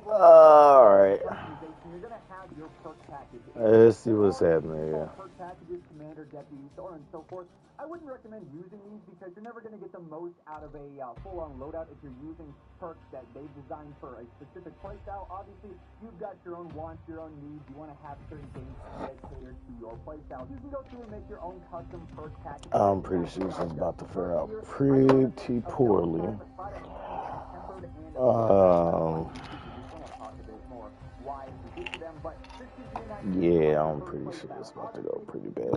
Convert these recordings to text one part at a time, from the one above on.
Alright. Let's see what's happening here. Perk packages, commander, deputy, so on and so forth. I wouldn't recommend using these because you're never going to get the most out of a full-on loadout if you're using perks that they've designed for a specific playstyle. Obviously, you've got your own wants, your own needs. You want to have certain things that cater to your playstyle. You can go through and make your own custom perk package. I'm pretty sure this is about to fare out pretty poorly. Yeah, I'm pretty sure it's about to go pretty bad.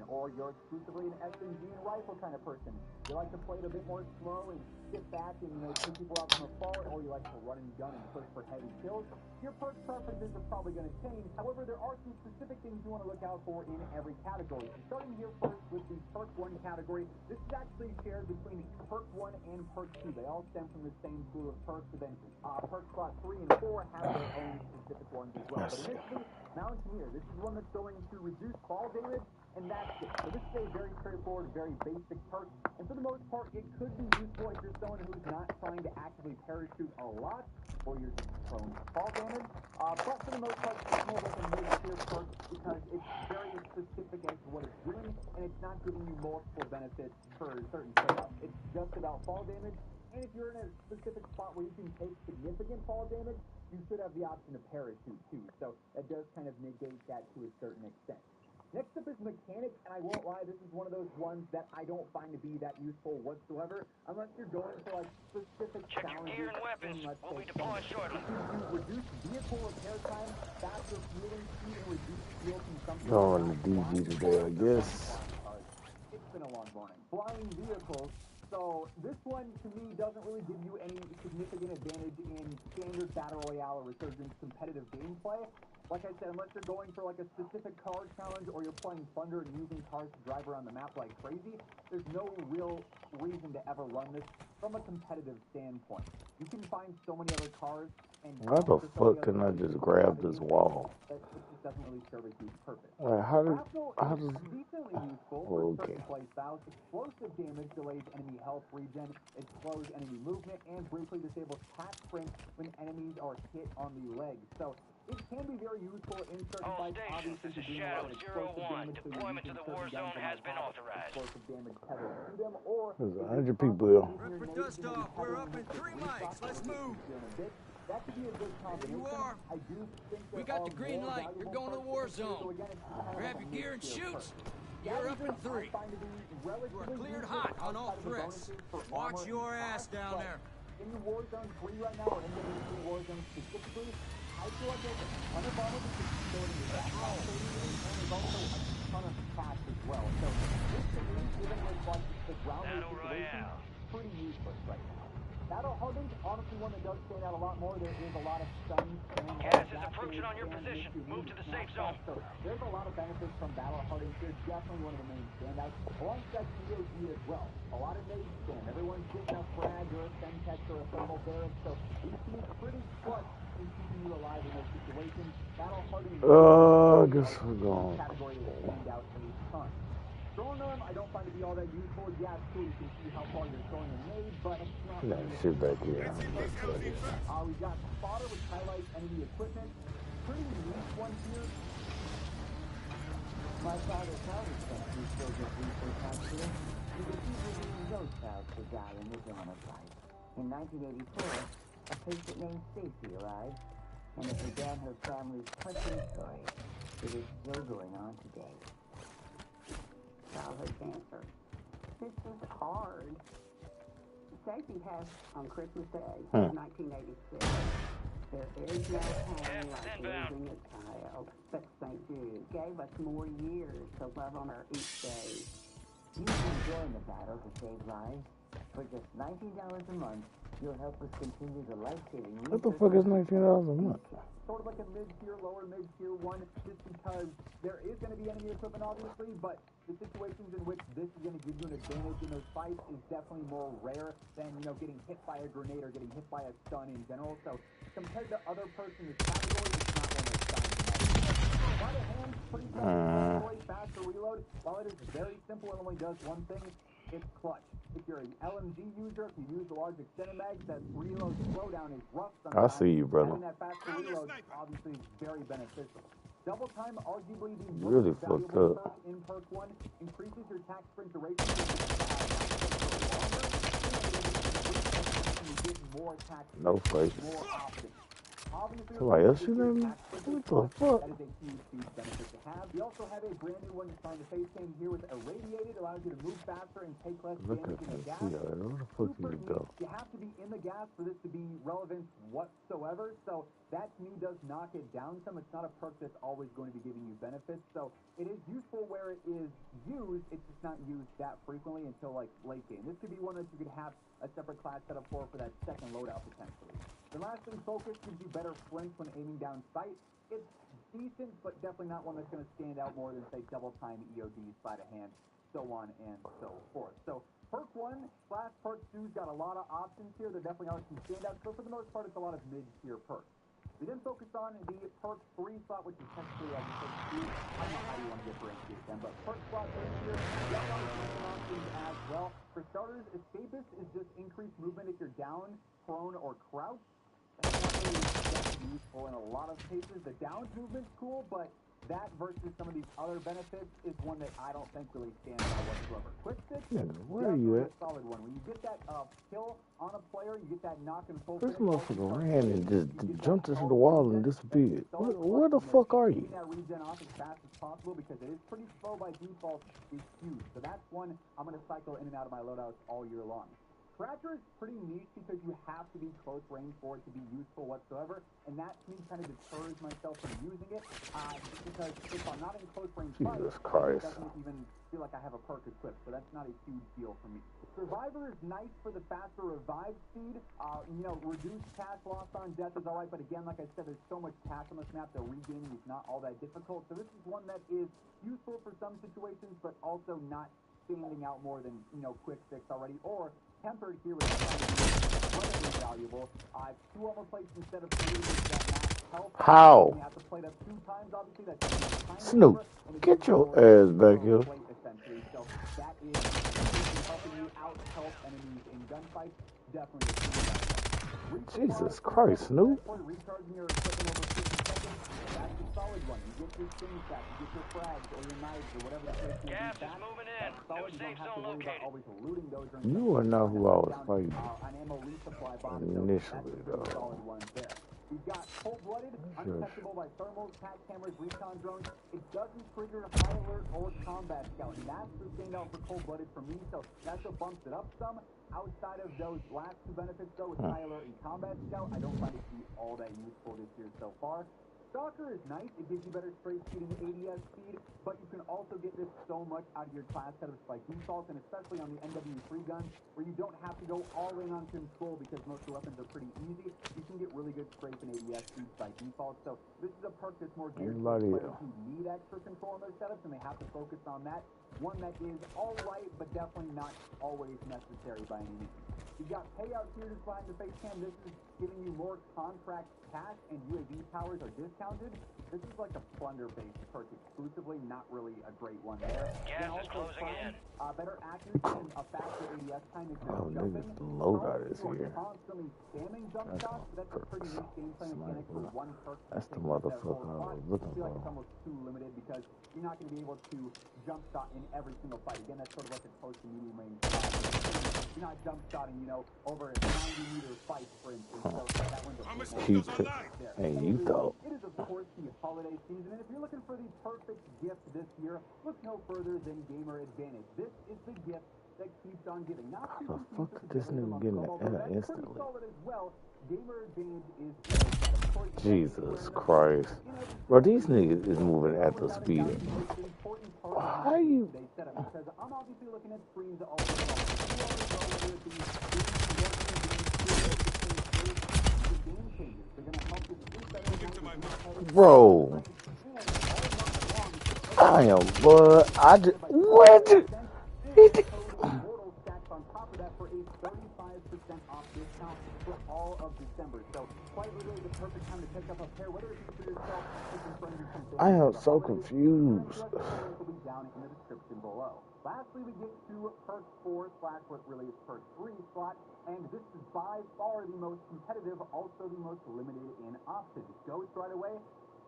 Or you're exclusively an SMG and rifle kind of person. You like to play it a bit more slow and sit back and, take people out from afar, or you like to run and gun and push for heavy kills. Your perk preferences are probably going to change. However, there are some specific things you want to look out for in every category. So starting here first with the perk 1 category, this is actually shared between perk 1 and perk 2. They all stem from the same pool of perks, so then perk slot 3 and 4 have their own specific ones as well. But initially, Mountaineer, this is one that's going to reduce fall damage, and that's it. So this is a very straightforward, very basic perk, and for the most part, it could be useful if you're someone who's not trying to actively parachute a lot, or you're just prone to fall damage. But for the most part, it's more like a mid-tier perk because it's very specific as to what it's doing, and it's not giving you multiple benefits for certain trade-offs. It's just about fall damage, and if you're in a specific spot where you can take significant fall damage, you should have the option to parachute too. So that does kind of negate that to a certain extent. Next up is Mechanic, and I won't lie, this is one of those ones that I don't find to be that useful whatsoever, unless you're going for like specific challenges. Gear and weapons. We'll be deploying shortly. It gives you reduced vehicle repair time, faster fueling speed, and reduced fuel consumption. Going to DG today, I guess. It's been a long morning. Flying vehicles. So this one, to me, doesn't really give you any significant advantage in standard Battle Royale or Resurgence competitive gameplay. Like I said, unless you're going for like a specific car challenge or you're playing Thunder and using cars to drive around the map like crazy, there's no real reason to ever run this from a competitive standpoint. You can find so many other cars and... How the fuck can I just grab this wall? It just doesn't really serve a huge purpose. Wait, how does... Decently useful for certain playstyles. Explosive damage delays enemy health regen, it slows enemy movement, and briefly disables pack sprint when enemies are hit on the legs. So it can be very useful in certain fights. Obviously, this is Shadow 01. Deployment to the Warzone has been authorized. Explosive damage tethered to them, or... There's 100 people here. Rip for dust off. We're up in 3 mics. Let's move. That could be a good combination. You are. I do think we got the green light. You're going to the war zone. Grab your gear and shoot. You're up in 3. You are cleared hot on all threats. Watch your ass down there. In the Warzone 3 right now, or in the Warzone specifically, I feel like there's a ton of armor because it's going to be that and there's also a ton of cash as well. So this to me, even with like the ground situation, pretty useless right now. Battle Hardened, honestly one that does stand out a lot more. There is a lot of stuns. Gas is approaching on your position. Move to the safe zone. So there's a lot of benefits from Battle Hardened. They're definitely one of the main standouts. Alongside TOG as well. A lot of nade spam. Everyone's getting a frag or a Semtex or a thermal barrack. So these teams pretty clutch in keeping you alive in those situations. Battle Hardened. I guess we're going. Category that stand out a ton. Strong arm, I don't find to be all that useful. Yeah, it's cool. You can see how far you're throwing a nade, but it's not. Nah, shit back here. We got Spotter, which highlights enemy equipment. Pretty unique one here. My father's house is something still get research actually. You can see reading notes out to die in the Donut fight. In 1984, a patient named Stacy arrived, and it began her family's touching story. It is still going on today. Childhood cancer. This is hard. Stacy has on Christmas Day, 1986. There is no pain like losing a child, but St. Jude gave us more years to love on her each day. You can join the battle to save lives. For just $19 a month, you'll help us continue the life-saving research. What the fuck is $19 a month? Sort of like a mid-tier, lower mid-tier one, just because there is going to be enemy equipment, obviously, but the situations in which this is going to give you an advantage in those fights is definitely more rare than, getting hit by a grenade or getting hit by a stun in general. So compared to other perks in this category, it's not one of those stuns. By the hand, pretty fast, faster reload. While it is very simple and only does one thing, it's clutch. If you're an LMG user, if you use the large extended mags, that reload slowdown is rough I sometimes. see you, brother. Having that faster reload obviously is very beneficial. Double time, arguably the most Really fucked valuable up. perk in perk 1, increases your attack sprint duration to get more attack No faces. more options. Obviously, Somebody else shooting at me? What the fuck? that is a huge benefit to have. We also have a brand new one designed to face cam here with irradiated, allows you to move faster and take less Look damage at in the this. gas. Where the fuck Super you neat. go? You have to be in the gas for this to be relevant whatsoever. So that to me does knock it down some. It's not a perk that's always going to be giving you benefits. So it is useful where it is used. It's just not used that frequently until like late game. This could be one that you could have a separate class set up for that second loadout potentially. The last thing, focus gives you better flinch when aiming down sight. It's decent, but definitely not one that's going to stand out more than, say, double time EOD, sleight of hand, so on and so forth. So perk 1 / perk 2's got a lot of options here. There definitely are some standouts, but for the most part, it's a lot of mid-tier perks. We then focus on the perk 3 slot, which is technically like perk 2. I don't know how you want to differentiate them, but perk slot right here, you have a lot of different options as well. For starters, Escapist is just increased movement if you're down, prone, or crouched. That's not really that useful in a lot of cases. The downs movement's cool, but that versus some of these other benefits is one that I don't think really stands out whatsoever. Quick stick, Where are you at? a solid one. When you get that kill on a player, you get that knock and full This finish. motherfucker ran and just jumped into the wall and disappeared. Where the fuck are you? Getting that regen off as fast as possible because it is pretty slow by default is huge. So that's one I'm going to cycle in and out of my loadouts all year long. Scratcher is pretty niche because you have to be close range for it to be useful whatsoever, and that to me kind of deters myself from using it, because if I'm not in close range fight, Jesus Christ. it doesn't even feel like I have a perk equipped, so that's not a huge deal for me. Survivor is nice for the faster revive speed. Reduced cash loss on death is alright, but again, like I said, there's so much cash on this map that regaining is not all that difficult, so this is one that is useful for some situations, but also not standing out more than, quick fix already, or tempered here with incredibly valuable. 2 armor plates instead of 3 with that max health. How? You have to plate up 2 times, obviously. That's Snoop, get your ass back here. Essentially. So that is helping you out help enemies in gunfights. Definitely a key. Jesus Christ, Snoop. Recharging your equipment over 50 seconds. That's a solid one. You get your sting stack, you get your frags or your knives or whatever the case may be. Gas is moving in. New safe zone located. You are not who I was fighting An ammo resupply box. initially, though. Solid ones there. We've got cold-blooded, undetectable by thermals, cat cameras, recon drones. It doesn't trigger high alert or combat scout, and that's the standout for cold-blooded for me. So that's what bumps it up some. Outside of those last 2 benefits, though, with high alert and combat scout, I don't find it to be all that useful this year so far. Stalker is nice. It gives you better straight speed and ADS speed, but you can also get this so much out of your class setups by default, and especially on the NW3 gun, where you don't have to go all in on control because most of the weapons are pretty easy. You can get really good strafe and ADS speeds by default, so this is a perk that's more geared for players who need extra control on their setups, and they have to focus on that. One that is all right, but definitely not always necessary by any means. You got payouts here just behind the face cam. This is giving you more contract cash, and UAV powers are discounted. This is like a plunder-based perk exclusively, not really a great one there. Gas is closing in. Better accuracy and a faster ADS time if you're jumping. Niggas, the loadout is here. Constantly spamming jump shots, so that's a pretty neat gameplay mechanic for one perk. That's the motherfucker I was looking I feel like it's for. almost too limited because you're not going to be able to jump shot in every single fight. Again, that's sort of like a close to medium range. You're not jump shotting, over a 90-meter fight, for instance. So that one's a Cute. And you thought. It is, of course, the holiday season, and if you're looking for the perfect gift this year, look no further than Gamer Advantage. This is the gift that keeps on giving. Not too How the fuck did this nigga get in the air instantly? as well. Gamer Advantage is Jesus Christ. Bro, these niggas is moving at the speed. How you... Because I'm obviously looking at screens all Bro. I am, but I just... What? on top of that for a 35% off discount for all of December. So quite literally the perfect time to pick up a pair, whether it's for yourself or in front of your family. I am so confused. The link will be down in the description below. Lastly, we get to perk 4 / what really is perk 3 slot, and this is by far the most competitive, also the most limited in options. Ghost right away,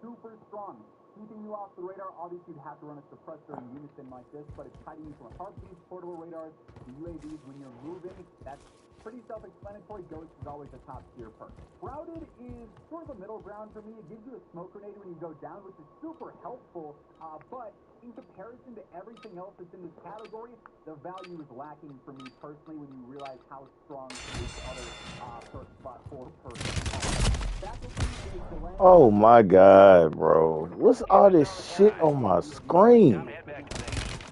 super strong. Keeping you off the radar, obviously you'd have to run a suppressor in unison like this, but it's hiding you from harpies, portable radars, the UAVs when you're moving. That's pretty self-explanatory. Ghost is always a top tier perk. Shrouded is sort of a middle ground for me. It gives you a smoke grenade when you go down, which is super helpful, but in comparison to everything else that's in this category, the value is lacking for me personally when you realize how strong these other perk spot 4 perks are. Oh my god, bro. What's all this shit on my screen?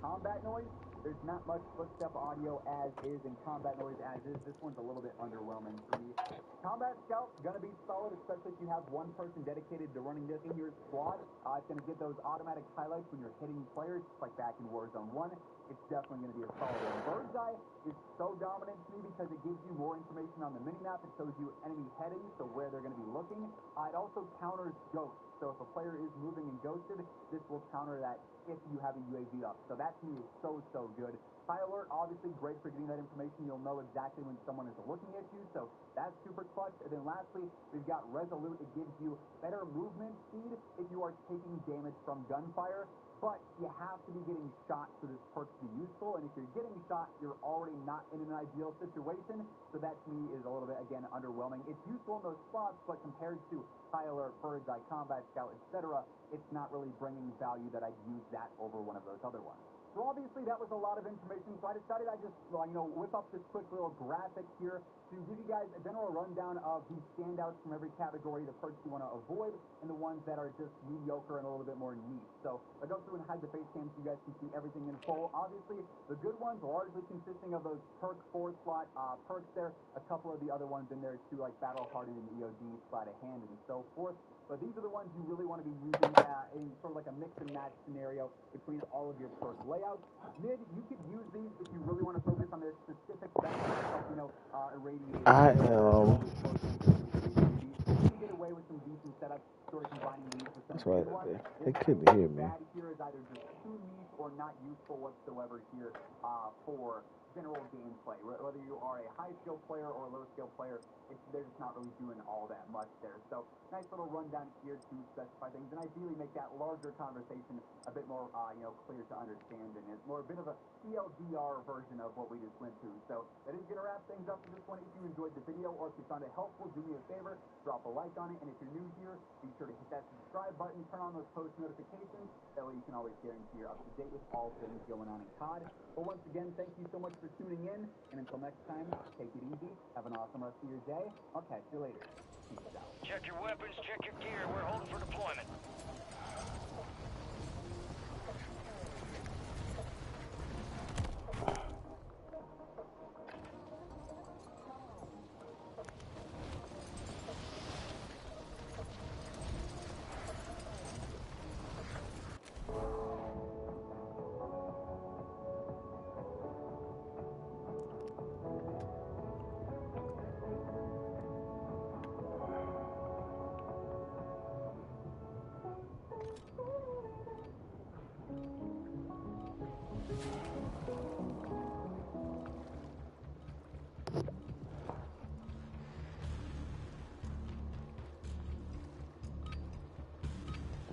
Combat noise, there's not much footstep audio as is, and combat noise as is. This one's a little bit underwhelming for me. Combat Scout, gonna be solid, especially if you have one person dedicated to running this in your squad. It's gonna get those automatic highlights when you're hitting players, just like back in Warzone 1. It's definitely going to be a solid one. Bird's Eye is so dominant to me because it gives you more information on the minimap. It shows you enemy headings, so where they're going to be looking. It also counters Ghost. So if a player is moving and ghosted, this will counter that if you have a UAV up. So that to me is so good. High Alert, obviously great for getting that information. You'll know exactly when someone is looking at you, so that's super clutch. And then lastly, we've got Resolute. It gives you better movement speed if you are taking damage from gunfire. But you have to be getting shot for this perk to be useful, and if you're getting shot, you're already not in an ideal situation, so that to me is a little bit, again, underwhelming. It's useful in those spots, but compared to High Alert, Bird's Eye, Combat Scout, etc., it's not really bringing value that I'd use that over one of those other ones. So obviously that was a lot of information, so I decided I'd just, whip up this quick little graphic here to give you guys a general rundown of the standouts from every category, the perks you want to avoid, and the ones that are just mediocre and a little bit more niche. So I'll go through and hide the face cam so you guys can see everything in full. Obviously, the good ones largely consisting of those perk 4 slot perks there, a couple of the other ones in there too, like Battle Hardened and EOD, Sleight of Hand, and so forth. But these are the ones you really want to be using in sort of like a mix and match scenario between all of your perk layouts. Mid, you could use these if you really want to focus on their specific benefits, irradiation. I am. You can get away with some decent setups, sort of combining these with some That's right. ones. They couldn't hear me. Bad here is either just too niche or not useful whatsoever here for general gameplay. Whether you are a high skill player or a low skill player, they're just not really doing all that much there. So nice little rundown here to specify things and ideally make that larger conversation a bit more clear to understand, and it's more a bit of a TLDR version of what we just went through. So that is going to wrap things up for this one. If you enjoyed the video or if you found it helpful, do me a favor, drop a like on it, and if you're new here, be sure to hit that subscribe button, turn on those post notifications. That way you can always guarantee you're up to date with all things going on in COD. But once again, thank you so much for tuning in, and until next time, take it easy, have an awesome rest of your day. I'll catch you later. Peace out. Check your weapons, check your gear. We're holding for deployment.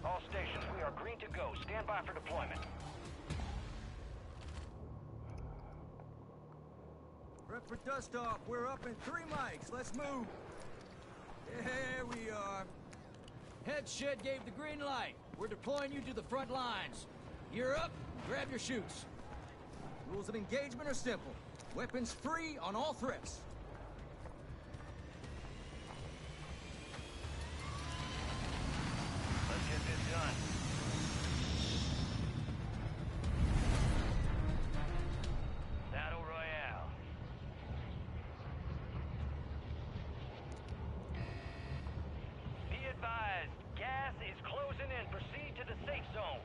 All stations, we are green to go. Stand by for deployment. Prep for dust off. We're up in 3 mics. Let's move. There we are. Head shed gave the green light. We're deploying you to the front lines. You're up. Grab your chutes. Rules of engagement are simple. Weapons free on all threats. Let's get this done. Battle Royale. Be advised, gas is closing in. Proceed to the safe zone.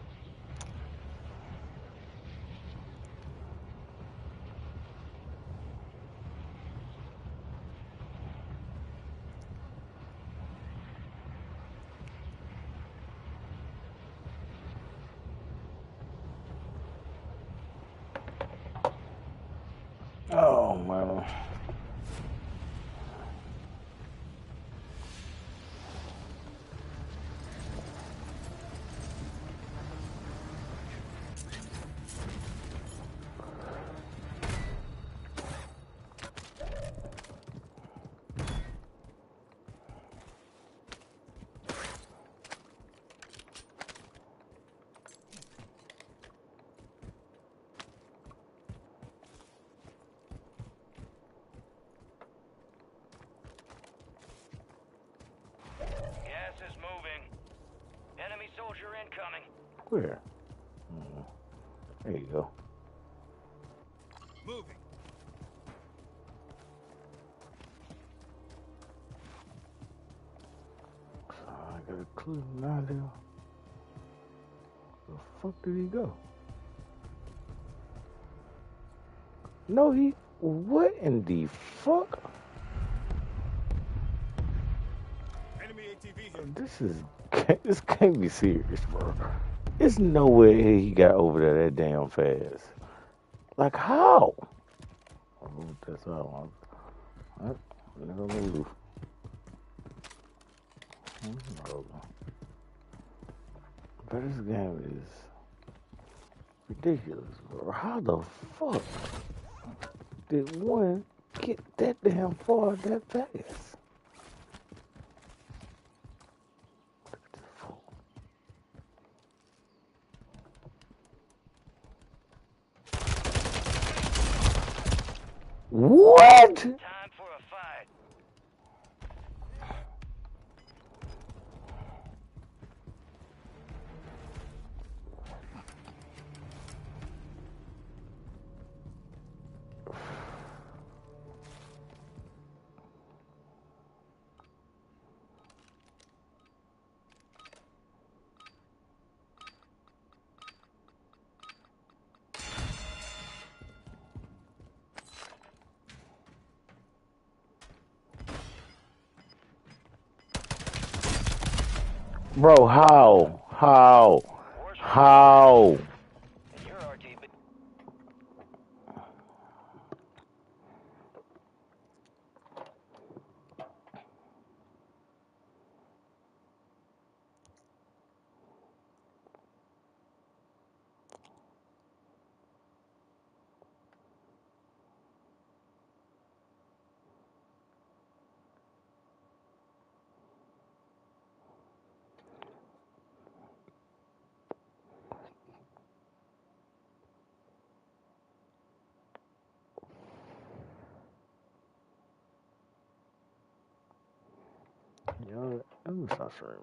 incoming. Where? There you go. Moving. I got a clue now there. Where the fuck did he go? No, what in the fuck? Enemy ATV here. This can't be serious, bro. There's no way he got over there that damn fast. Like, how? Oh, that's all. Alright, nigga on the roof. But this game is ridiculous, bro. How the fuck did one get that damn far that fast? Look at this fool. What? Time for a fight. Bro, how? How? How? And your RTB. You know what? Let me stop streaming.